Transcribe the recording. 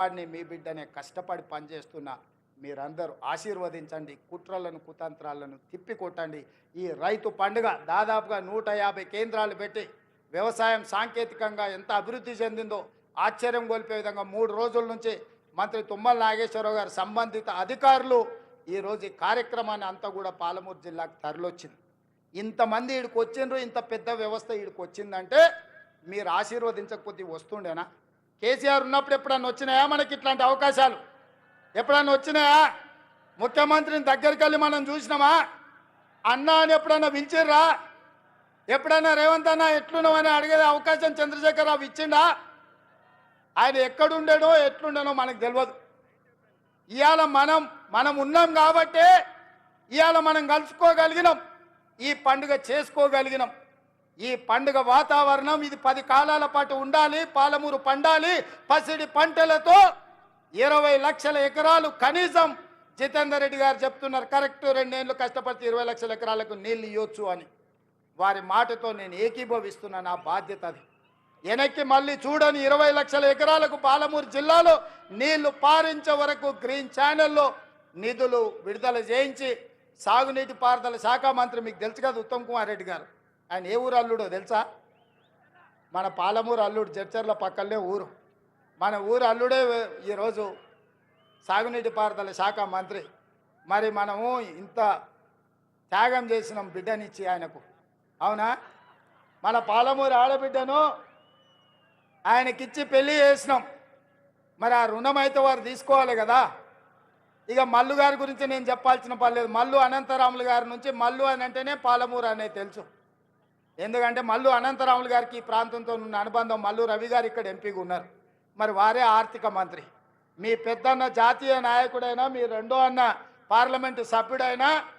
వాడిని మీ బిడ్డనే కష్టపడి పనిచేస్తున్నా మీరందరూ ఆశీర్వదించండి, కుట్రలను కుతంత్రాలను తిప్పికొట్టండి. ఈ రైతు పండుగ దాదాపుగా 150 కేంద్రాలు పెట్టి వ్యవసాయం సాంకేతికంగా ఎంత అభివృద్ధి చెందిందో ఆశ్చర్యం గొలిపే విధంగా 3 రోజుల నుంచి మంత్రి తుమ్మల నాగేశ్వరరావు గారు సంబంధిత అధికారులు ఈరోజు ఈ కార్యక్రమాన్ని అంతా కూడా పాలమూరు జిల్లాకు తరలొచ్చింది. ఇంతమంది ఈడికి వచ్చిండ్రు, ఇంత పెద్ద వ్యవస్థ ఈడికి వచ్చిందంటే మీరు ఆశీర్వదించకపోతే వస్తుండేనా? కేసీఆర్ ఉన్నప్పుడు ఎప్పుడన్నా వచ్చినాయా మనకి ఇట్లాంటి అవకాశాలు? ఎప్పుడన్నా వచ్చినాయా? ముఖ్యమంత్రిని దగ్గరికి వెళ్ళి మనం చూసినామా? అన్నా అని ఎప్పుడన్నా పిలిచిర్రా? ఎప్పుడన్నా రేవంత్ అన్న ఎట్లున్నామని అడిగే అవకాశం చంద్రశేఖరరావు ఇచ్చిండా? ఆయన ఎక్కడుండేనో ఎట్లుండేనో మనకు తెలియదు. ఇవాళ మనం ఉన్నాం కాబట్టే ఇవాళ మనం కలుసుకోగలిగినాం, ఈ పండుగ చేసుకోగలిగినాం. ఈ పండుగ వాతావరణం ఇది 10 కాలాల పాటు ఉండాలి, పాలమూరు పండాలి. పసిడి పంటలతో 20 లక్షల ఎకరాలు కనీసం జితేందర్ రెడ్డి గారు చెప్తున్నారు, కరెక్ట్ 2 ఏళ్ళు కష్టపడితే 20 లక్షల ఎకరాలకు నీళ్ళు ఇవ్వచ్చు అని. వారి మాటతో నేను ఏకీభవిస్తున్నా, నా బాధ్యత అది. వెనక్కి మళ్ళీ చూడని 20 లక్షల ఎకరాలకు పాలమూరు జిల్లాలో నీళ్లు పారించే వరకు గ్రీన్ ఛానల్లో నిధులు విడుదల చేయించి సాగునీటి పారుదల శాఖ మంత్రి మీకు తెలుసు కదా ఉత్తమ్ కుమార్ రెడ్డి గారు, ఆయన ఏ ఊరు అల్లుడో తెలుసా? మన పాలమూరు అల్లుడు, జడ్చర్ల పక్కనే ఊరు. మన ఊరు అల్లుడే ఈరోజు సాగునీటి పారుదల శాఖ మంత్రి. మరి మనము ఇంత త్యాగం చేసినాం బిడ్డనిచ్చి ఆయనకు, అవునా? మన పాలమూరు ఆడబిడ్డను ఆయనకిచ్చి పెళ్లి చేసినాం. మరి ఆ రుణం అయితే వారు తీసుకోవాలి కదా. ఇక మల్లు గారి గురించి నేను చెప్పాల్సిన పని లేదు. మల్లు అనంతరాములు గారి నుంచి మల్లు అని అంటేనే పాలమూరు అనేది తెలుసు. ఎందుకంటే మల్లు అనంతరాములు గారికి ఈ ప్రాంతంతో ఉన్న అనుబంధం. మల్లు రవి గారు ఇక్కడ ఎంపీగా ఉన్నారు, మరి వారే ఆర్థిక మంత్రి. మీ పెద్దన్న జాతీయ నాయకుడైనా, మీ రెండో అన్న పార్లమెంటు సభ్యుడైనా